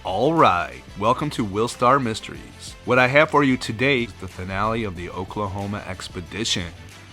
Alright, welcome to WILLSTAR Mysteries. What I have for you today is the finale of the Oklahoma expedition.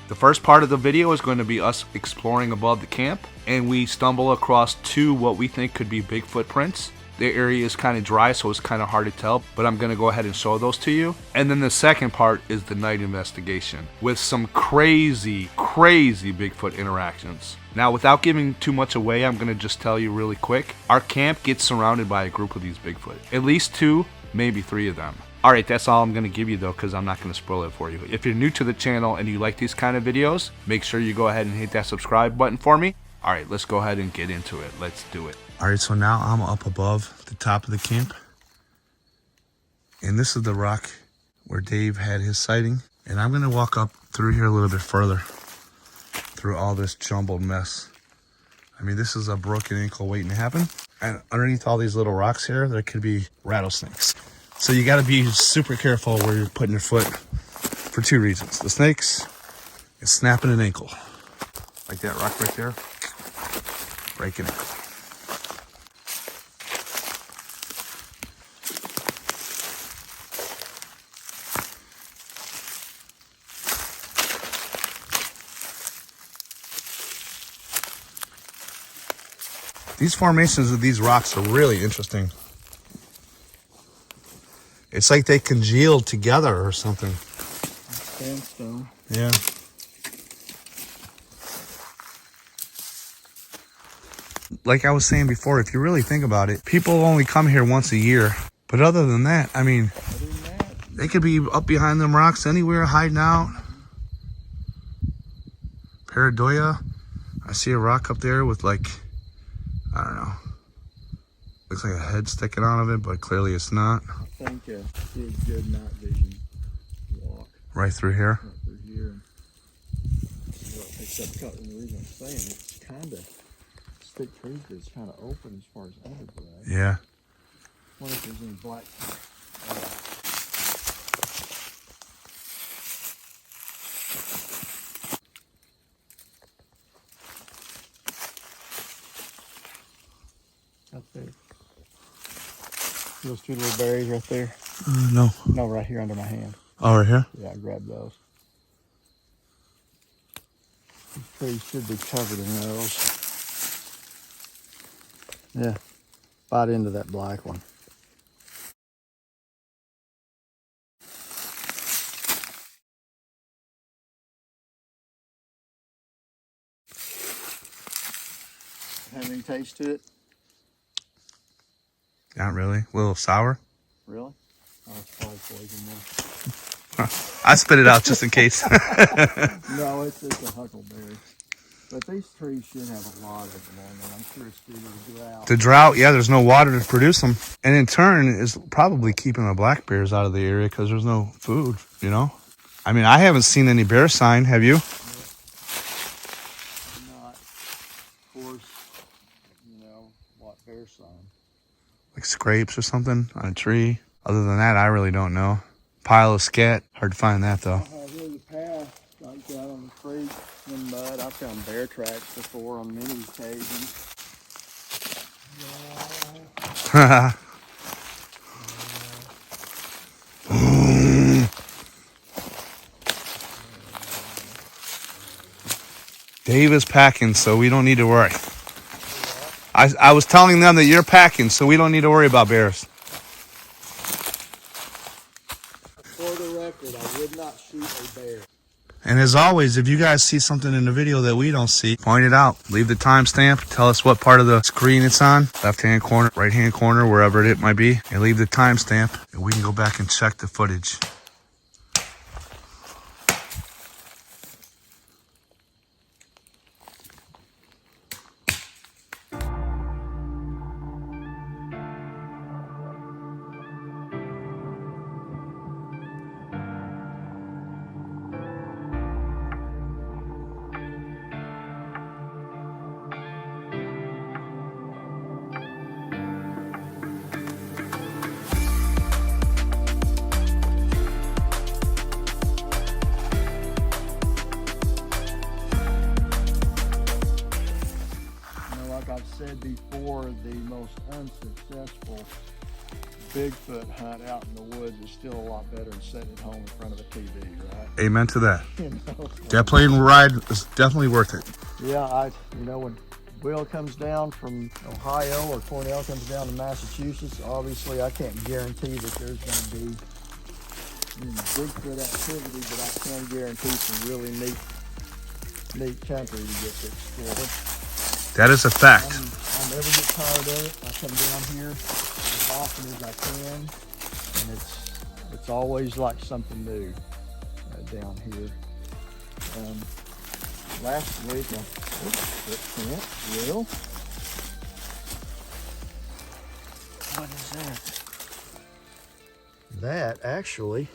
The first part of the video is going to be us exploring above the camp, and we stumble across two what we think could be big footprints. The area is kind of dry, so it's kind of hard to tell, but I'm going to go ahead and show those to you. And then the second part is the night investigation with some crazy Bigfoot interactions. Now, without giving too much away, I'm going to just tell you really quick. Our camp gets surrounded by a group of these Bigfoot. At least two, maybe three of them. Alright, that's all I'm going to give you though, because I'm not going to spoil it for you. If you're new to the channel and you like these kind of videos, make sure you go ahead and hit that subscribe button for me. Alright, let's go ahead and get into it. Let's do it. Alright, so now I'm up above the top of the camp. And this is the rock where Dave had his sighting. And I'm going to walk up through here a little bit further. Through all this jumbled mess. I mean, this is a broken ankle waiting to happen. And underneath all these little rocks here, there could be rattlesnakes. So you got to be super careful where you're putting your foot for two reasons. The snakes and snapping an ankle. Like that rock right there. Break an ankle. These formations of these rocks are really interesting. It's like they congealed together or something. Sandstone. Yeah. Like I was saying before, if you really think about it, people only come here once a year. But other than that, I mean, they could be up behind them rocks anywhere, hiding out. Paradoya. I see a rock up there with like, I don't know. Looks like a head sticking out of it, but clearly it's not. I think it's good night vision walk. Right through here? Right through here. Well, except cut, and the reason I'm saying it's kind of thick trees, but it's kind of open as far as undergrowth. Yeah. I wonder if there's any black. Up there. Those two little berries right there. No. No, right here under my hand. Oh, right here? Yeah, I grabbed those. These trees should be covered in those. Yeah, bite into that black one. Have any taste to it? Not really. A little sour. Really? Oh, it's probably poison then. I spit it out just in case. No, it's a huckleberry. But these trees should have a lot of them on them. I'm sure it's due to the drought. The drought, yeah, there's no water to produce them. And in turn, is probably keeping the black bears out of the area because there's no food, you know? I mean, I haven't seen any bear sign, have you? Not, of course, you know, what bear sign. Like scrapes or something on a tree. Other than that, I really don't know. Pile of scat. Hard to find that, though. Here's a path like that on the creek in mud. I've found bear tracks before on many occasions. Dave is packing, so we don't need to worry. I was telling them that you're packing, so we don't need to worry about bears. For the record, I would not shoot a bear. And as always, if you guys see something in the video that we don't see, point it out. Leave the timestamp. Tell us what part of the screen it's on. Left-hand corner, right-hand corner, wherever it might be. And leave the timestamp, and we can go back and check the footage. I've said before, the most unsuccessful Bigfoot hunt out in the woods is still a lot better than sitting at home in front of a TV, right? Amen to that. You know? That plane ride is definitely worth it. Yeah, you know, when Will comes down from Ohio or Cornell comes down to Massachusetts, obviously I can't guarantee that there's going to be Bigfoot activity, but I can guarantee some really neat country to get to explore. That is a fact. I never get tired of it. I come down here as often as I can, and it's always like something new down here. Last week, Will, what is that? That actually,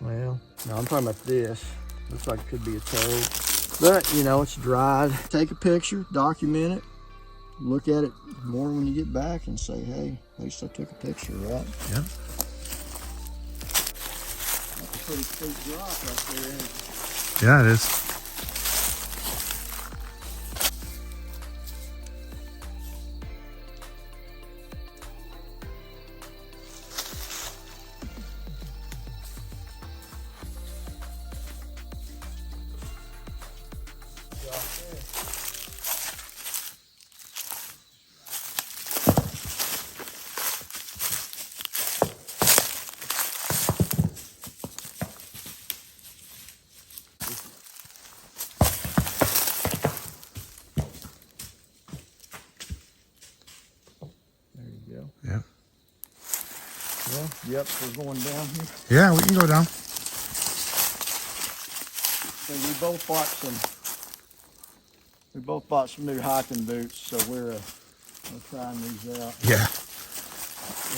well, no, I'm talking about this. Looks like it could be a toad. But, you know, it's dried. Take a picture, document it, look at it more when you get back and say, hey, at least I took a picture, right? Yep. That's a pretty steep drop right there, isn't it? Yeah, it is. Yeah. Well, yep, we're going down here. Yeah, we can go down. So we both bought some new hiking boots, so we're trying these out. Yeah.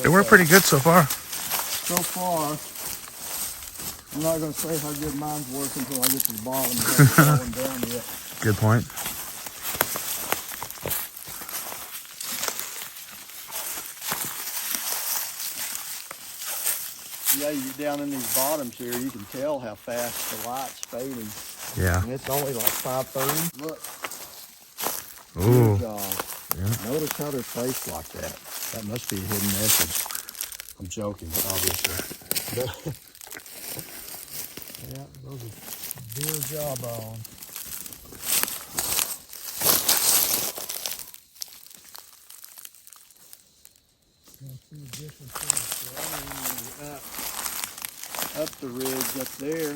They work pretty good so far. So far, I'm not going to say how good mine's working until I get to the bottom and haven't fallen down yet. Good point. Yeah, you get down in these bottoms here, you can tell how fast the light's fading. Yeah. And it's only like 5:30. Look. Ooh. Good job. Yeah. Notice how they're placed like that. That must be a hidden message. I'm joking, obviously. Yeah, those are deer jawbone. See the difference up the ridge up there,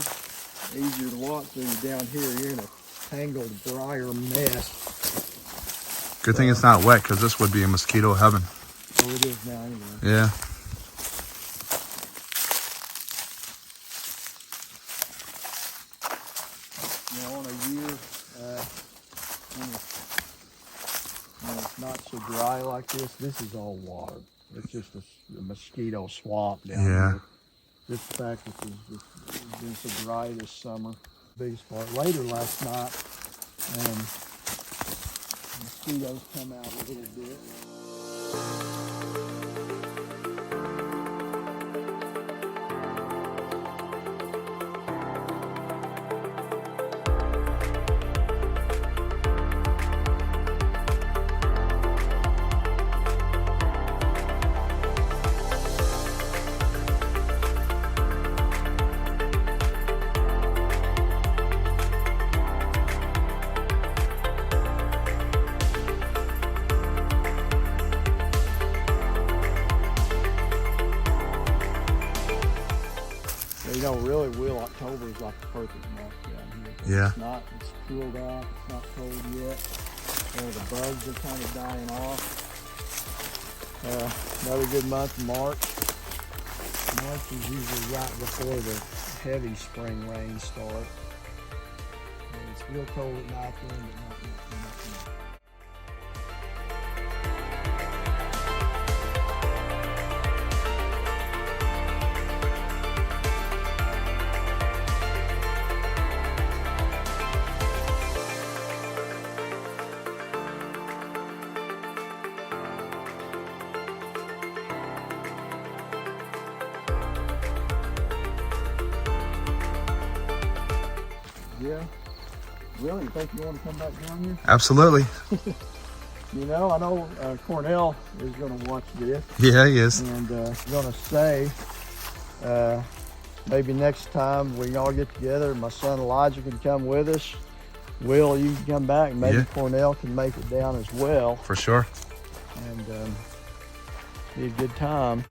easier to walk through. Down here, you're in a tangled briar mess. Good thing it's not wet, because this would be a mosquito heaven. Oh, it is now anyway. Yeah. You know, on a year when it's not so dry like this is all water. It's just a mosquito swamp down here. Just the fact that it's been so dry this summer. Biggest part. Later last night, mosquitoes come out a little bit. You know, really, October is like the perfect month down here. Yeah. It's cooled off, it's not cold yet. The bugs are kind of dying off. Another good month, March. March is usually right before the heavy spring rains start. It's real cold at night then, but not much. Yeah. Really? You think you want to come back down here? Absolutely. You know, I know Cornell is going to watch this. Yeah, he is. And going to say, maybe next time we can all get together. My son Elijah can come with us. Will, you can come back. Maybe Yeah. Cornell can make it down as well. For sure. And be a good time.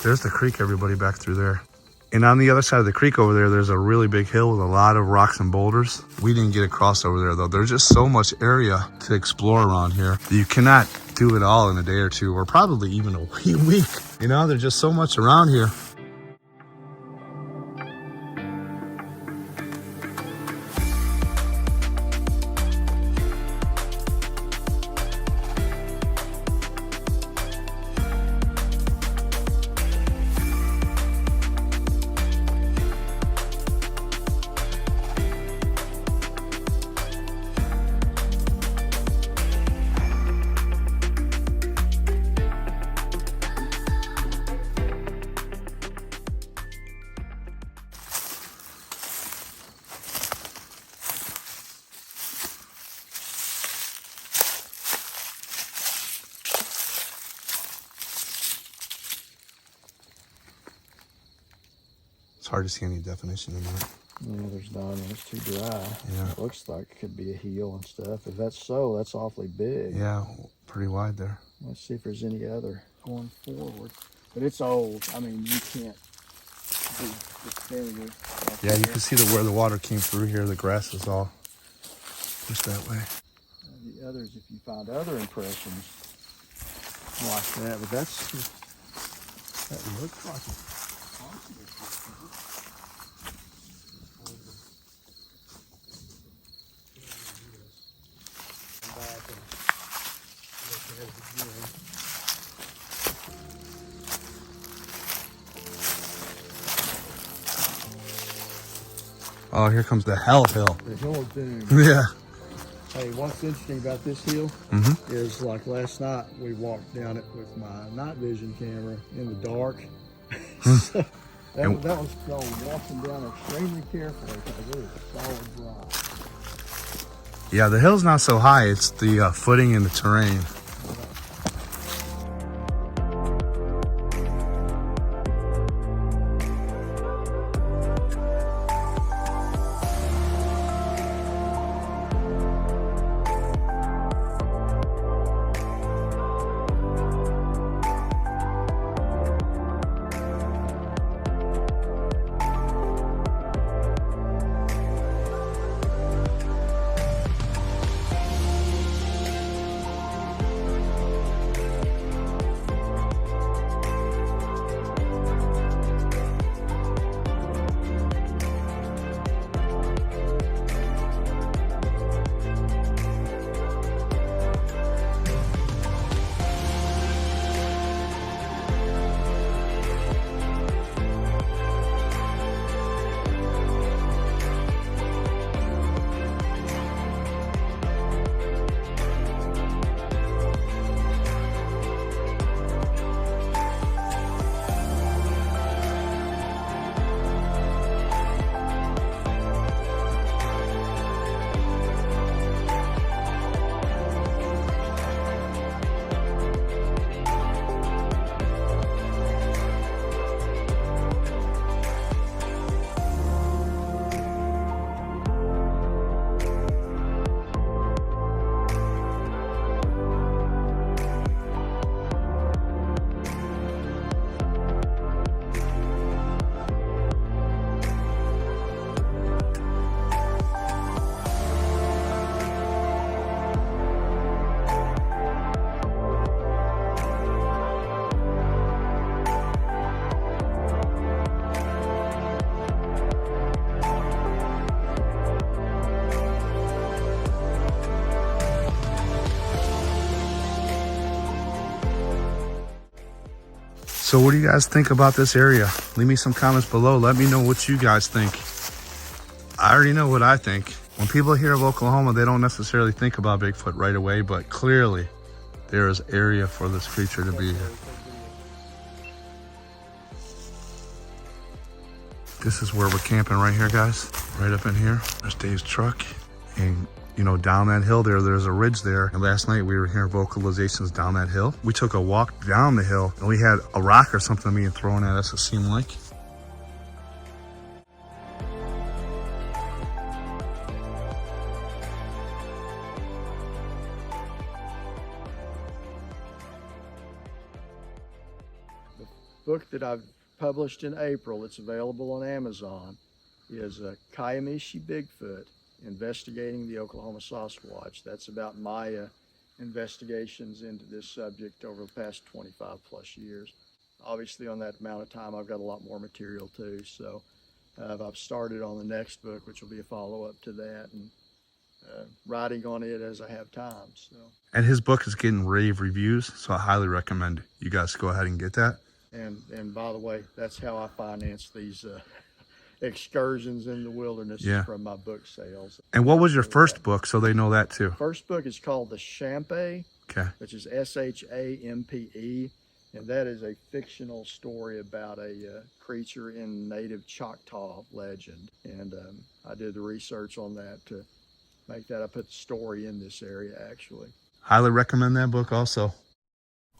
There's the creek, everybody, back through there. And on the other side of the creek over there, there's a really big hill with a lot of rocks and boulders. We didn't get across over there, though. There's just so much area to explore around here. You cannot do it all in a day or two, or probably even a week. You know, there's just so much around here. It's hard to see any definition in that. Yeah, there's none. It's too dry. Yeah. It looks like it could be a heel and stuff. If that's so, that's awfully big. Yeah, pretty wide there. Let's see if there's any other going forward. But it's old. I mean, you can't be definitive. Yeah, you can see where the water came through here. The grass is all pushed that way. The others, if you find other impressions like that, but that looks like it. Oh, here comes the hell hill. The hill of doom. Yeah. Hey, what's interesting about this hill Mm-hmm. is like last night we walked down it with my night vision camera in the dark. So that was walking down extremely carefully because it was solid rock. Yeah, the hill's not so high. It's the footing and the terrain. So what do you guys think about this area? Leave me some comments below. Let me know what you guys think. I already know what I think. When people hear of Oklahoma, they don't necessarily think about Bigfoot right away, but clearly there is area for this creature to be here. This is where we're camping right here, guys. Right up in here. There's Dave's truck. And you know, down that hill there's a ridge there. And last night we were hearing vocalizations down that hill. We took a walk down the hill and we had a rock or something being thrown at us, it seemed like. The book that I've published in April, it's available on Amazon, is Kiamishi Bigfoot, Investigating the Oklahoma Sasquatch. That's about my investigations into this subject over the past 25 plus years. Obviously on that amount of time I've got a lot more material too, so I've started on the next book, which will be a follow-up to that, and writing on it as I have time. So. And his book is getting rave reviews, so I highly recommend you guys go ahead and get that. And by the way, that's how I finance these excursions in the wilderness, from my book sales. And what was your first book, so they know that too? First book is called The Shampe, which is Shampe, and that is a fictional story about a creature in native Choctaw legend. And I did the research on that to make that. I put the story in this area, actually. Highly recommend that book also.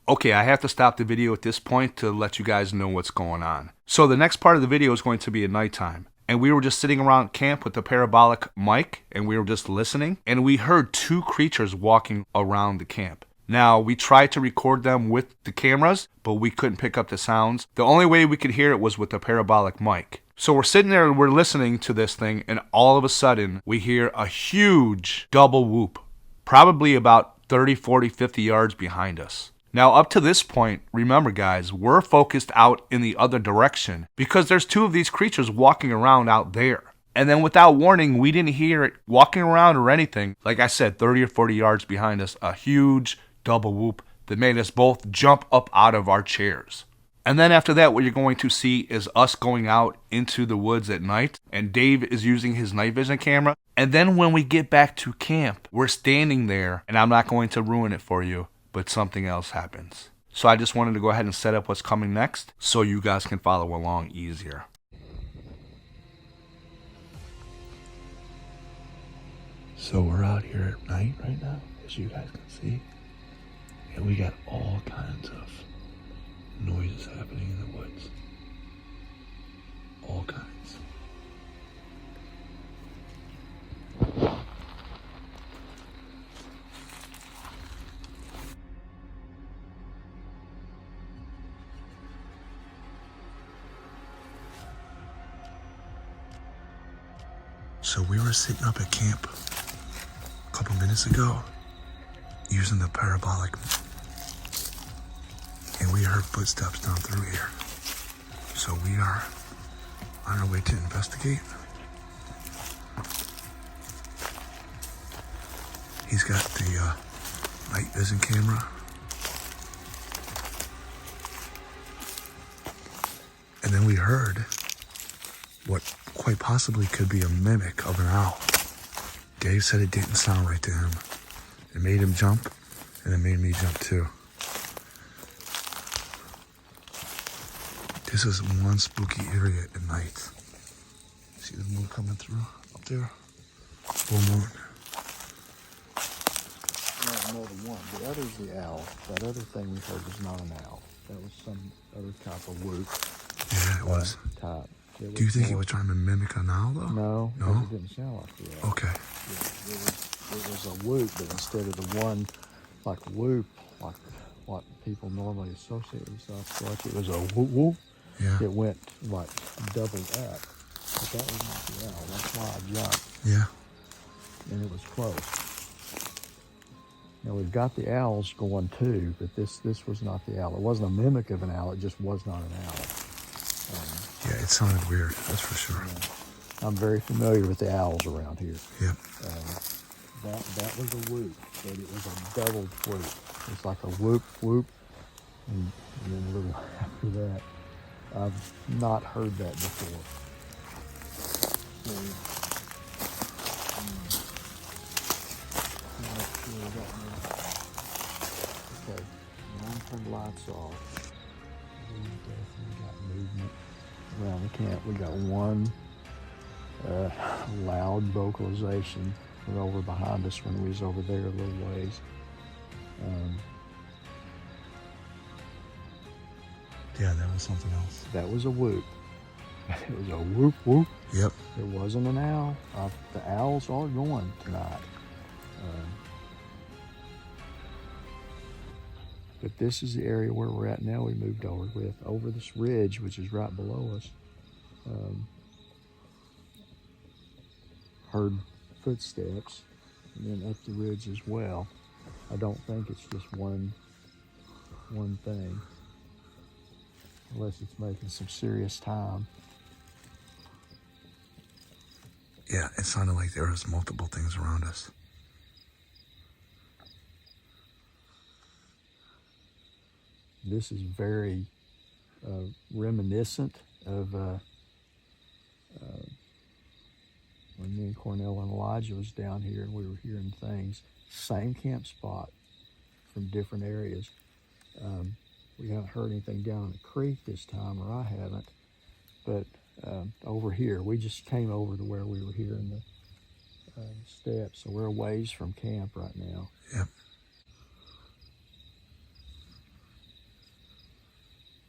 Okay, I have to stop the video at this point to let you guys know what's going on. So the next part of the video is going to be at nighttime. And we were just sitting around camp with the parabolic mic, and we were just listening, and we heard two creatures walking around the camp. Now, we tried to record them with the cameras, but we couldn't pick up the sounds. The only way we could hear it was with the parabolic mic. So we're sitting there and we're listening to this thing, and all of a sudden, we hear a huge double whoop, probably about 30, 40, 50 yards behind us. Now, up to this point, remember guys, we're focused out in the other direction because there's two of these creatures walking around out there. And then without warning, we didn't hear it walking around or anything. Like I said, 30 or 40 yards behind us, a huge double whoop that made us both jump up out of our chairs. And then after that, what you're going to see is us going out into the woods at night, and Dave is using his night vision camera. And then when we get back to camp, we're standing there, and I'm not going to ruin it for you, but something else happens. So I just wanted to go ahead and set up what's coming next so you guys can follow along easier. So we're out here at night right now, as you guys can see, and we got all kinds of noises happening in the woods. All kinds. So we were sitting up at camp a couple minutes ago using the parabolic, and we heard footsteps down through here. So we are on our way to investigate. He's got the night vision camera. And then we heard what quite possibly could be a mimic of an owl. Dave said it didn't sound right to him. It made him jump, and it made me jump too. This is one spooky area at night. See the moon coming through up there? Full moon. Not more than one. The other's the owl. That other thing we heard was not an owl. That was some other type of whoop. Yeah, it was. Type. Do you think he was trying to mimic an owl though? No, no, it didn't sound like the owl. Okay. It was a whoop, but instead of the one like whoop, like what people normally associate with Sasquatch, it was a whoop whoop. Yeah. It went like doubled up, but that was not the owl. That's why I jumped. Yeah. And it was close. Now we've got the owls going too, but this was not the owl. It wasn't a mimic of an owl. It just was not an owl. Yeah, it sounded weird, that's for sure. I'm very familiar with the owls around here. Yep. That was a whoop, but it was a doubled whoop. It's like a whoop, whoop, And then a little after that, I've not heard that before. So, make sure we got no. Okay, now I'm turning the lights off. We definitely got movement around the camp. We got one loud vocalization from over behind us when we was over there a little ways. Yeah, that was something else. That was a whoop. It was a whoop whoop. Yep. It wasn't an owl. The owls are going tonight. But this is the area where we're at now. We moved over this ridge, which is right below us. Heard footsteps, and then up the ridge as well. I don't think it's just one thing, unless it's making some serious time. Yeah, it sounded like there was multiple things around us. This is very reminiscent of when me and Cornell and Elijah was down here and we were hearing things. Same camp spot from different areas. We haven't heard anything down in the creek this time, or I haven't. But over here, we just came over to where we were hearing the steps. So we're a ways from camp right now. Yep.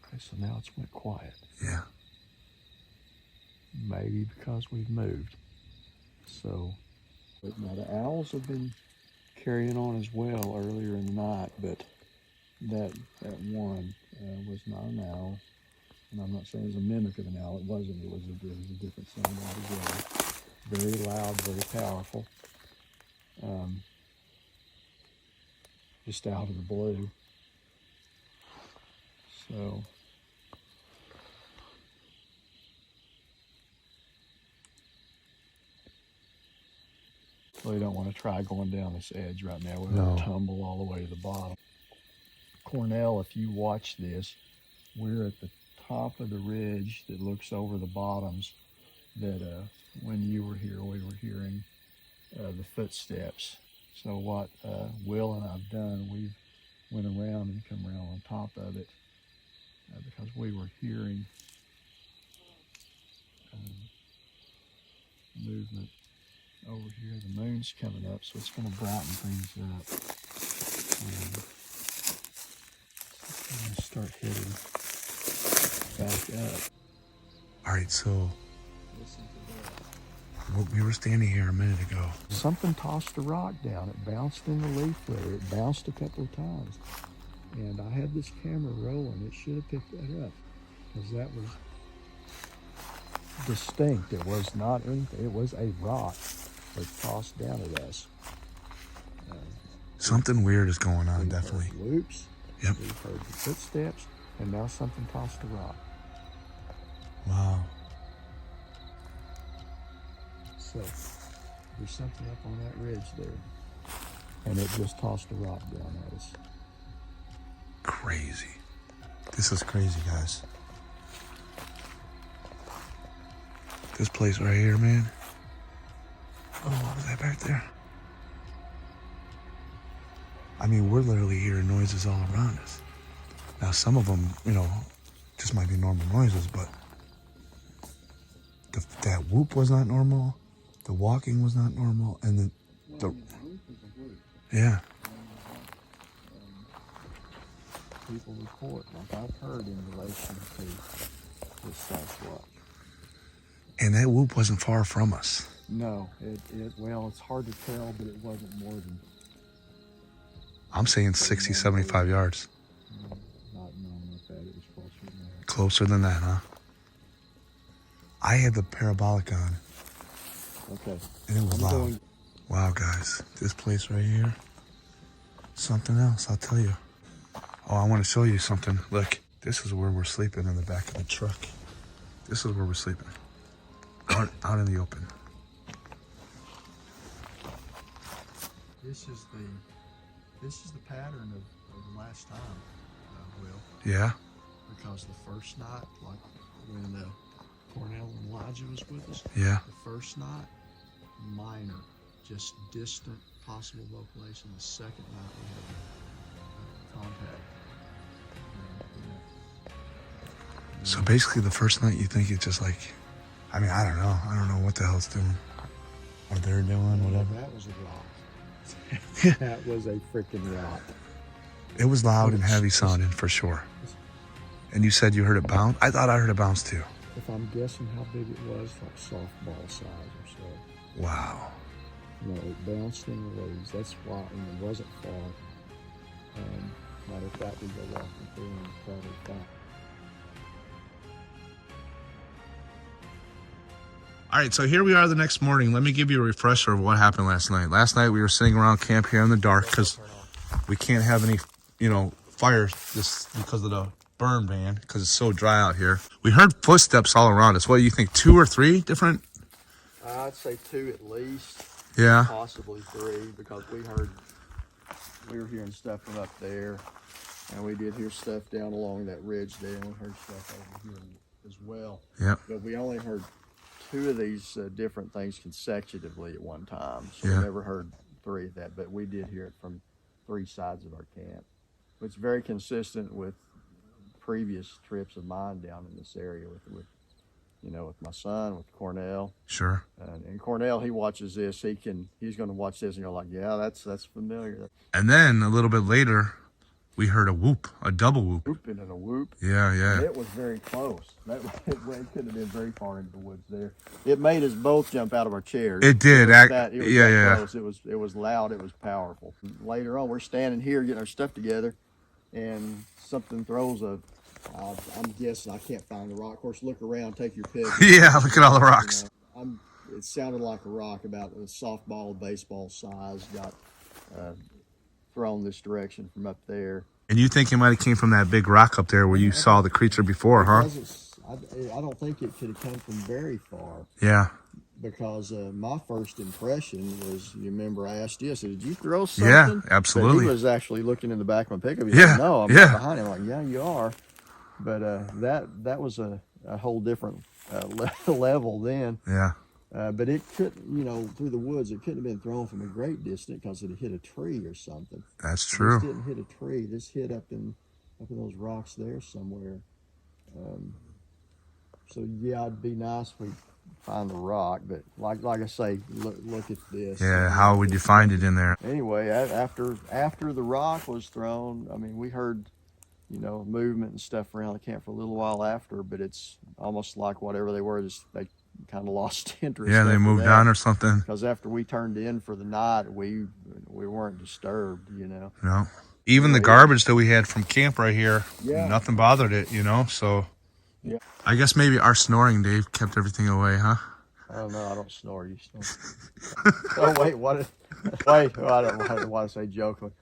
Okay, so now it's went quiet. Yeah. Maybe because we've moved. So, but now the owls have been carrying on as well earlier in the night, but that one was not an owl. And I'm not saying it was a mimic of an owl. It wasn't. It was a different sound altogether. Very loud, very powerful. Just out of the blue. So. Well, you don't want to try going down this edge right now. We're going to tumble all the way to the bottom. Cornell, if you watch this, we're at the top of the ridge that looks over the bottoms that when you were here, we were hearing the footsteps. So what Will and I've done, we've went around and come around on top of it because we were hearing movement over here. The moon's coming up, so it's going to brighten things up. So I'm going to start heading back up. All right, so Listen to that. we were standing here a minute ago. Something tossed a rock down. It bounced in the leaf litter. It bounced a couple of times. And I had this camera rolling. It should have picked that up because that was distinct. It was not anything. It was a rock that tossed down at us. Something weird is going on, We've definitely. heard whoops. Yep. We've heard the footsteps, and now something tossed a rock. Wow. So there's something up on that ridge there, and it just tossed a rock down at us. Crazy. This is crazy, guys. This place right here, man. Oh, what was that back there? I mean, we're literally hearing noises all around us. Now, some of them, just might be normal noises, but that whoop was not normal. The walking was not normal, and yeah. People report, like I've heard in relation to this Sasquatch. And that whoop wasn't far from us. No, well, it's hard to tell, but it wasn't more than... I'm saying 60, 75 yards. Not knowing what that, it was closer than that. Closer than that, huh? I had the parabolic on. Okay. And it was loud. Wow, guys. This place right here. Something else, I'll tell you. Oh, I want to show you something. Look, this is where we're sleeping in the back of the truck. This is where we're sleeping. Out in the open. This is the pattern of the last time. Will. Yeah. Because the first night, like when Cornell and Elijah was with us, Yeah. the first night, minor, just distant possible vocalization. The second night we had contact. So basically the first night you think it's just like, I mean, I don't know. I don't know what the hell it's doing. What they're doing, whatever. That was a rock. That was a freaking rock. It was loud and heavy sounding for sure. And you said you heard it bounce? I thought I heard it bounce too. If I'm guessing how big it was, like softball size or so. Wow. No, it bounced in the leaves. That's why, and it wasn't far. Matter of fact, we go walking through and it's probably fine. All right, so here we are the next morning. Let me give you a refresher of what happened last night. Last night we were sitting around camp here in the dark because we can't have any, fires just because of the burn ban because it's so dry out here. We heard footsteps all around us. What do you think, 2 or 3 different? I'd say 2 at least. Yeah. Possibly 3 because we were hearing stuff from up there, and we did hear stuff down along that ridge there, and we heard stuff over here as well. Yep. But we only heard 2 of these different things consecutively at one time, so Yeah. we never heard 3 of that. But we did hear it from 3 sides of our camp. It's very consistent with previous trips of mine down in this area with my son, with Cornell. Sure. And Cornell, he watches this. He's going to watch this and go like, yeah, that's familiar. And then a little bit later, we heard a whoop, a double whoop. Whooping and a whoop. Yeah, yeah. And it was very close. It couldn't have been very far into the woods there. It made us both jump out of our chairs. It did. It was Yeah. close. It was loud. It was powerful. Later on, we're standing here getting our stuff together, and something throws I'm guessing, I can't find the rock. Of course, look around, take your pick. Yeah, look at all the rocks. It sounded like a rock about a softball, baseball size, got thrown this direction from up there. And you think it might have came from that big rock up there where you saw the creature before, huh? I don't think it could have come from very far. Yeah. Because my first impression was, you remember I asked you, I said, did you throw something? Yeah, absolutely. But he was actually looking in the back of my pickup. He Yeah, said, no, I'm yeah. behind him. I'm like, yeah, you are. But that was a whole different level then. Yeah. But it couldn't, through the woods, it couldn't have been thrown from a great distance because it hit a tree or something. That's true. This didn't hit a tree. This hit up in those rocks there somewhere. So yeah, it'd be nice if we find the rock. But like I say, look at this. Yeah. How would you find it in there? Anyway, after the rock was thrown, I mean, we heard movement and stuff around the camp for a little while after. But it's almost like whatever they were, they kind of lost interest. Yeah, they moved on or something. Because after we turned in for the night, we weren't disturbed, No. Even the garbage that we had from camp right here, Yeah. nothing bothered it, so. Yeah. I guess maybe our snoring, Dave, kept everything away, huh? I don't know. I don't snore. You snore. Oh, wait. Wait. I don't want to say joke.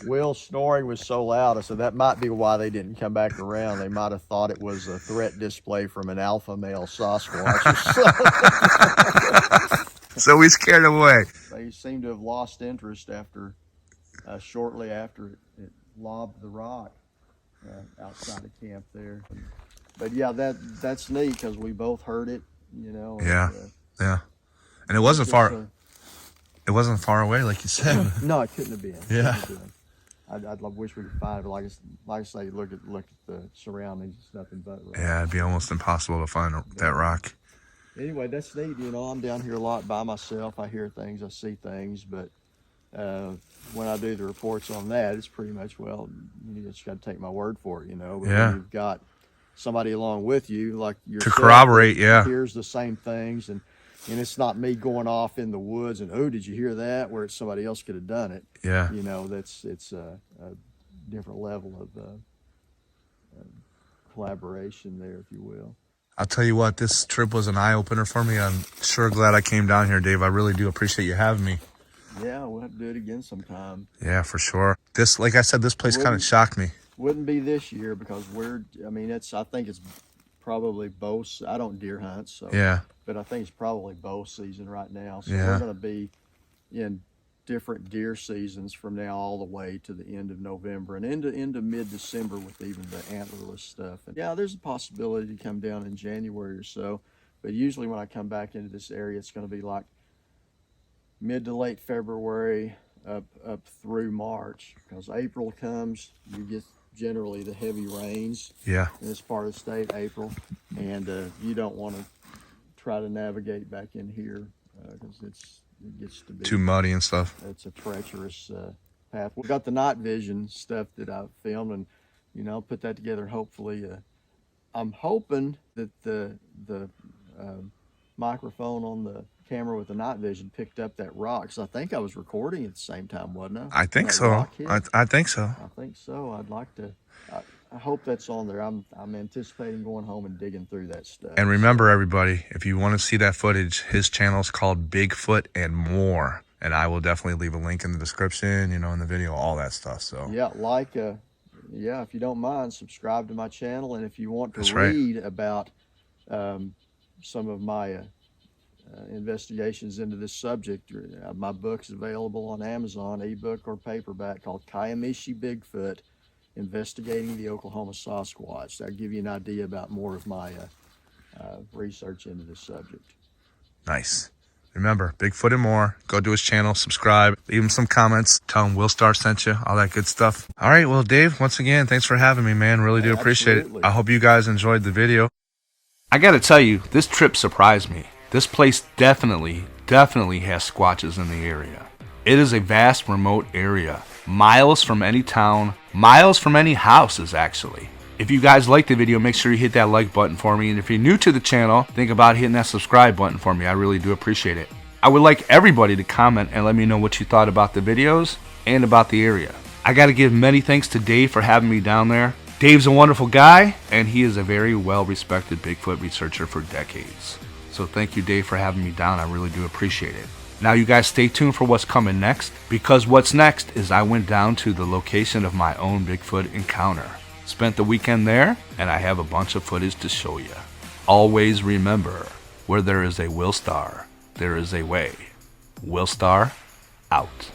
Will's snoring was so loud, so that might be why they didn't come back around. They might have thought it was a threat display from an alpha male Sasquatch or something. So we scared them away. They seem to have lost interest after, shortly after it lobbed the rock outside of camp there. But yeah, that's neat because we both heard it, Yeah. Yeah. And it wasn't far. It wasn't far away, like you said. No, it couldn't have been. Yeah. I'd wish we could find it, but like I say, look at the surroundings. It's nothing but rock. Yeah, it'd be almost impossible to find that rock. Anyway, that's neat. I'm down here a lot by myself. I hear things, I see things, but when I do the reports on that, it's pretty much, you just got to take my word for it, But Yeah. when you've got somebody along with you, like yourself, To corroborate, yeah. hears the same things, and it's not me going off in the woods and, oh, did you hear that? Where somebody else could have done it. Yeah. It's a different level of collaboration there, if you will. I'll tell you what, this trip was an eye-opener for me. I'm sure glad I came down here, Dave. I really do appreciate you having me. Yeah, we'll have to do it again sometime. Yeah, for sure. Like I said, this place kind of shocked me. Wouldn't be this year because I think it's probably bow. I don't deer hunt, so Yeah. but I think it's probably bow season right now. So Yeah. we're going to be in different deer seasons from now all the way to the end of November and into mid-December with even the antlerless stuff. And yeah, there's a possibility to come down in January or so, but usually when I come back into this area, it's going to be like mid to late February up through March, because April comes, you get generally the heavy rains in this part of the state, April, and you don't want to try to navigate back in here because it gets to be too muddy and stuff. It's a treacherous path. We've got the night vision stuff that I've filmed, and you know, put that together. Hopefully, I'm hoping that the microphone on the camera with the night vision picked up that rock. Because I think I was recording at the same time, wasn't I? I think so. I think so. I think so. I'd like to. I hope that's on there. I'm anticipating going home and digging through that stuff. And remember, everybody, if you want to see that footage, his channel is called Bigfoot and More. And I will definitely leave a link in the description, you know, in the video, all that stuff. So yeah, yeah, if you don't mind, subscribe to my channel. And if you want to read about some of my investigations into this subject, my book's available on Amazon, ebook or paperback, called Kiamishi Bigfoot, Investigating the Oklahoma Sasquatch. That'll give you an idea about more of my research into this subject. Nice. Remember, Bigfoot and More. Go to his channel, subscribe, leave him some comments, tell him WILLSTAR sent you, all that good stuff. All right, well, Dave, once again, thanks for having me, man. Really do appreciate it. I hope you guys enjoyed the video. I got to tell you, this trip surprised me. This place definitely has squatches in the area. It is a vast, remote area, miles from any town, miles from any houses, actually. If you guys liked the video, make sure you hit that like button for me. And if you're new to the channel, think about hitting that subscribe button for me. I really do appreciate it. I would like everybody to comment and let me know what you thought about the videos and about the area. I got to give many thanks to Dave for having me down there. Dave's a wonderful guy, and he is a very well-respected Bigfoot researcher for decades. So thank you, Dave, for having me down. I really do appreciate it. Now you guys stay tuned for what's coming next, because what's next is I went down to the location of my own Bigfoot encounter. Spent the weekend there, and I have a bunch of footage to show you. Always remember, where there is a WILLSTAR, there is a way. WILLSTAR out.